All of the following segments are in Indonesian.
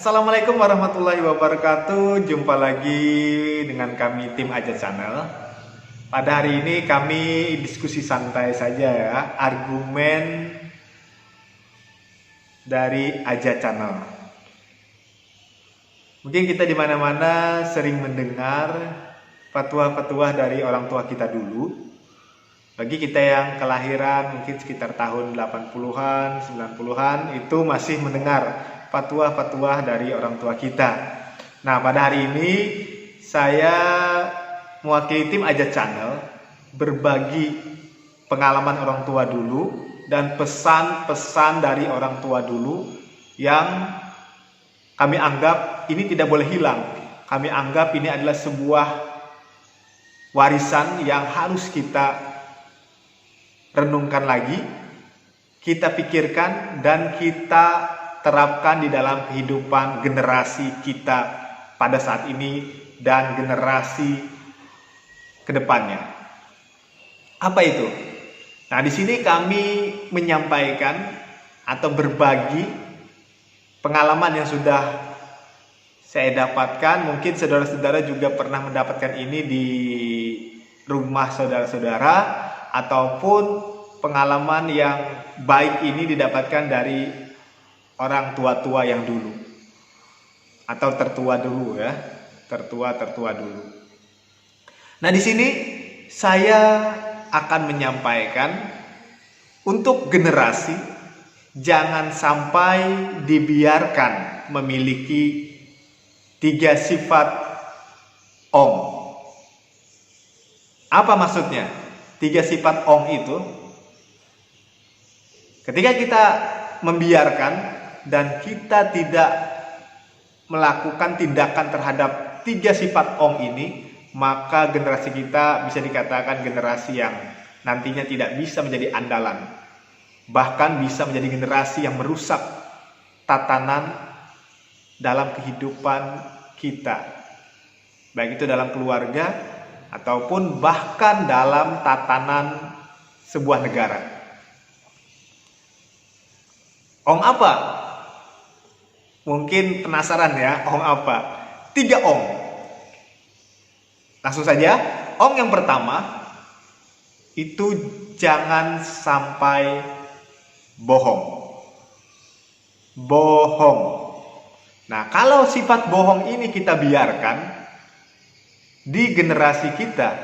Assalamualaikum warahmatullahi wabarakatuh. Jumpa lagi dengan kami tim Aja Channel. Pada hari ini kami diskusi santai saja ya, argumen dari Aja Channel. Mungkin kita di mana-mana sering mendengar fatwa-fatwa dari orang tua kita dulu. Bagi kita yang kelahiran mungkin sekitar tahun 80-an, 90-an itu masih mendengar fatwa-fatwa dari orang tua kita. Nah, pada hari ini saya mewakili tim Aja Channel berbagi pengalaman orang tua dulu dan pesan-pesan dari orang tua dulu yang kami anggap ini tidak boleh hilang. Kami anggap ini adalah sebuah warisan yang harus kita renungkan lagi, kita pikirkan dan kita terapkan di dalam kehidupan generasi kita pada saat ini dan generasi kedepannya. Apa itu? Nah, di sini kami menyampaikan atau berbagi pengalaman yang sudah saya dapatkan. Mungkin saudara-saudara juga pernah mendapatkan ini di rumah saudara-saudara, ataupun pengalaman yang baik ini didapatkan dari orang tua-tua yang dulu atau tertua dulu ya, tertua dulu. Nah, di sini saya akan menyampaikan untuk generasi jangan sampai dibiarkan memiliki 3 sifat ong. Apa maksudnya? 3 sifat ong itu ketika kita membiarkan dan kita tidak melakukan tindakan terhadap 3 sifat ong ini, maka generasi kita bisa dikatakan generasi yang nantinya tidak bisa menjadi andalan, bahkan bisa menjadi generasi yang merusak tatanan dalam kehidupan kita, baik itu dalam keluarga ataupun bahkan dalam tatanan sebuah negara. Ong apa? Mungkin penasaran ya, ong apa? 3 ong. Langsung saja, ong yang pertama itu jangan sampai bohong. Bohong. Nah, kalau sifat bohong ini kita biarkan di generasi kita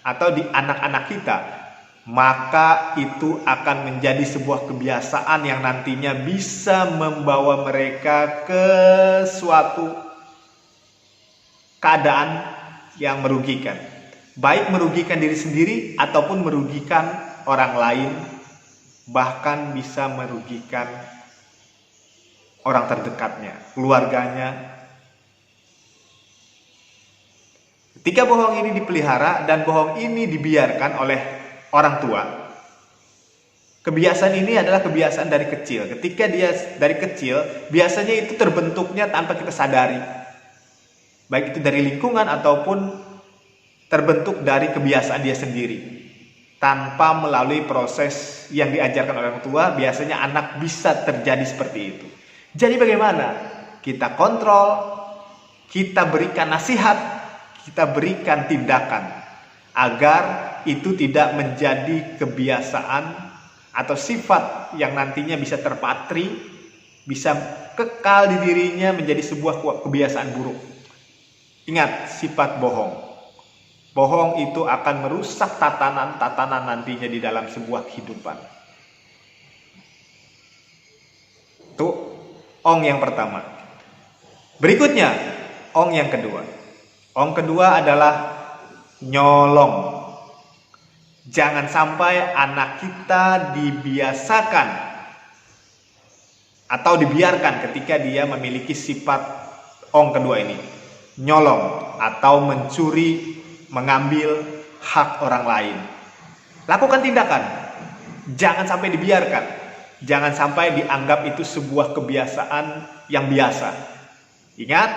atau di anak-anak kita, maka itu akan menjadi sebuah kebiasaan yang nantinya bisa membawa mereka ke suatu keadaan yang merugikan, baik merugikan diri sendiri ataupun merugikan orang lain, bahkan bisa merugikan orang terdekatnya, keluarganya. Ketika bohong ini dipelihara dan bohong ini dibiarkan oleh orang tua, kebiasaan ini adalah kebiasaan dari kecil. Ketika dia dari kecil, biasanya itu terbentuknya tanpa kita sadari, baik itu dari lingkungan ataupun terbentuk dari kebiasaan dia sendiri. Tanpa melalui proses yang diajarkan oleh orang tua, biasanya anak bisa terjadi seperti itu. Jadi bagaimana? Kita kontrol, kita berikan nasihat, kita berikan tindakan agar itu tidak menjadi kebiasaan atau sifat yang nantinya bisa terpatri, bisa kekal di dirinya menjadi sebuah kebiasaan buruk. Ingat, sifat bohong. Bohong itu akan merusak tatanan nantinya di dalam sebuah kehidupan. Itu ong yang pertama. Berikutnya, ong yang kedua. Ong kedua adalah nyolong. Jangan sampai anak kita dibiasakan atau dibiarkan ketika dia memiliki sifat ong kedua ini, nyolong atau mencuri, mengambil hak orang lain. Lakukan tindakan, jangan sampai dibiarkan, jangan sampai dianggap itu sebuah kebiasaan yang biasa. Ingat,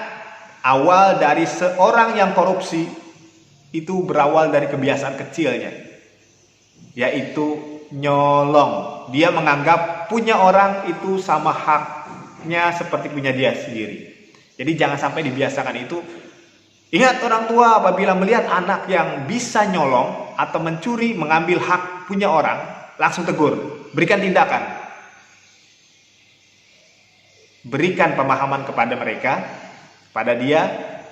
awal dari seorang yang korupsi itu berawal dari kebiasaan kecilnya, yaitu nyolong. Dia menganggap punya orang itu sama haknya seperti punya dia sendiri. Jadi jangan sampai dibiasakan itu. Ingat, orang tua apabila melihat anak yang bisa nyolong atau mencuri, mengambil hak punya orang, langsung tegur, berikan tindakan. Berikan pemahaman kepada mereka, pada dia,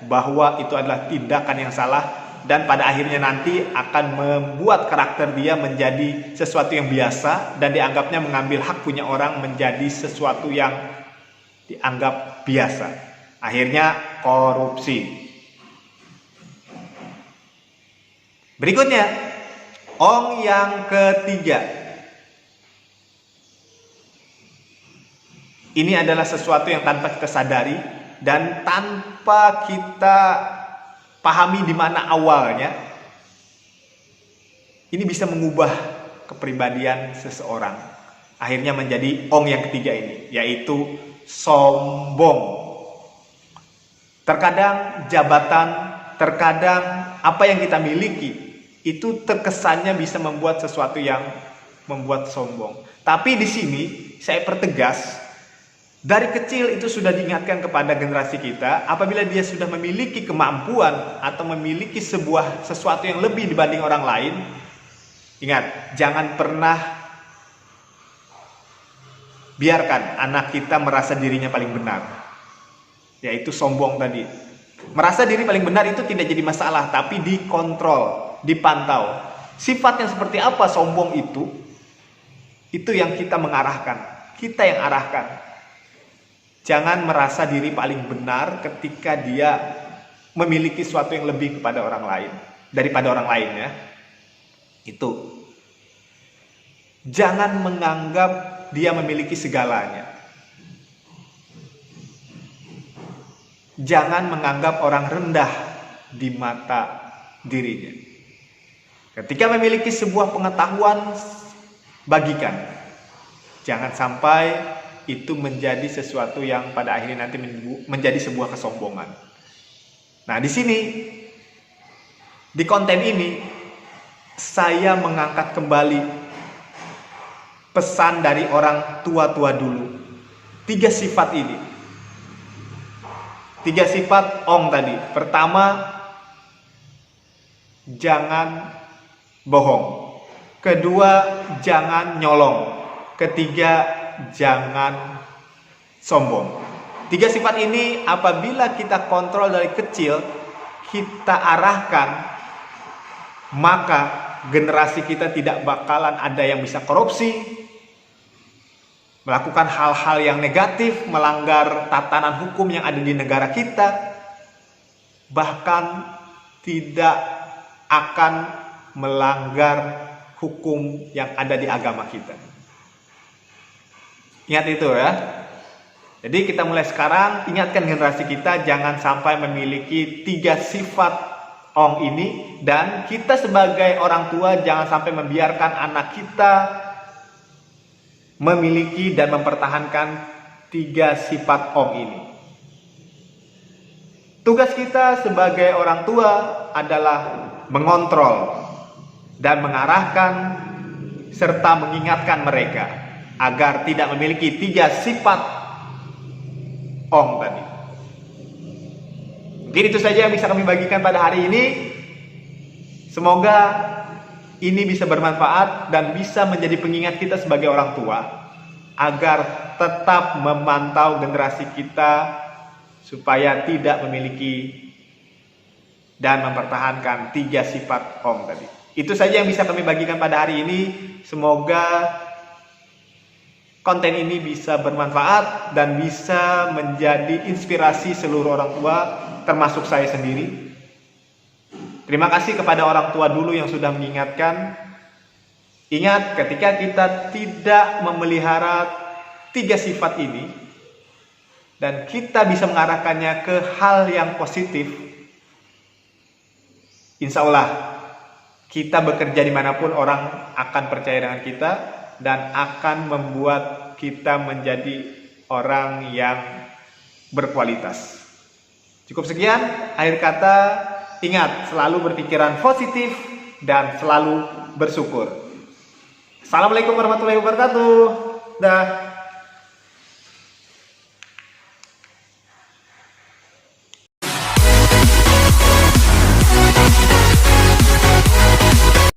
bahwa itu adalah tindakan yang salah, dan pada akhirnya nanti akan membuat karakter dia menjadi sesuatu yang biasa, dan dianggapnya mengambil hak punya orang menjadi sesuatu yang dianggap biasa. Akhirnya korupsi. Berikutnya, ong yang ketiga. Ini adalah sesuatu yang tanpa kita sadari dan tanpa kita pahami di mana awalnya, ini bisa mengubah kepribadian seseorang. Akhirnya menjadi ong yang ketiga ini, yaitu sombong. Terkadang jabatan, terkadang apa yang kita miliki, itu terkesannya bisa membuat sesuatu yang membuat sombong. Tapi di sini saya pertegas, dari kecil itu sudah diingatkan kepada generasi kita, apabila dia sudah memiliki kemampuan atau memiliki sesuatu yang lebih dibanding orang lain, ingat, jangan pernah biarkan anak kita merasa dirinya paling benar, yaitu sombong tadi. Merasa diri paling benar itu tidak jadi masalah, tapi dikontrol, dipantau. Sifat yang seperti apa sombong itu yang kita mengarahkan, kita yang arahkan. Jangan merasa diri paling benar ketika dia memiliki sesuatu yang lebih kepada orang lain, daripada orang lain ya. Itu. Jangan menganggap dia memiliki segalanya. Jangan menganggap orang rendah di mata dirinya. Ketika memiliki sebuah pengetahuan, bagikan. Jangan sampai itu menjadi sesuatu yang pada akhirnya nanti menjadi sebuah kesombongan. Nah, di sini, di konten ini, saya mengangkat kembali pesan dari orang tua-tua dulu. 3 sifat ini. 3 sifat ong tadi. Pertama, jangan bohong. Kedua, jangan nyolong. Ketiga, jangan sombong. 3 sifat ini apabila kita kontrol dari kecil, kita arahkan, maka generasi kita tidak bakalan ada yang bisa korupsi, melakukan hal-hal yang negatif, melanggar tatanan hukum yang ada di negara kita, bahkan tidak akan melanggar hukum yang ada di agama kita. Ingat itu ya. Jadi kita mulai sekarang ingatkan generasi kita jangan sampai memiliki 3 sifat ong ini, dan kita sebagai orang tua jangan sampai membiarkan anak kita memiliki dan mempertahankan 3 sifat ong ini. Tugas kita sebagai orang tua adalah mengontrol dan mengarahkan serta mengingatkan mereka agar tidak memiliki 3 sifat ong tadi. Mungkin itu saja yang bisa kami bagikan pada hari ini. Semoga ini bisa bermanfaat dan bisa menjadi pengingat kita sebagai orang tua agar tetap memantau generasi kita supaya tidak memiliki dan mempertahankan 3 sifat ong tadi. Itu saja yang bisa kami bagikan pada hari ini. Semoga konten ini bisa bermanfaat dan bisa menjadi inspirasi seluruh orang tua, termasuk saya sendiri. Terima kasih kepada orang tua dulu yang sudah mengingatkan. Ingat, ketika kita tidak memelihara 3 sifat ini, dan kita bisa mengarahkannya ke hal yang positif, insya Allah kita bekerja dimanapun orang akan percaya dengan kita, dan akan membuat kita menjadi orang yang berkualitas. Cukup sekian, akhir kata, ingat selalu berpikiran positif dan selalu bersyukur. Assalamualaikum warahmatullahi wabarakatuh. Dah.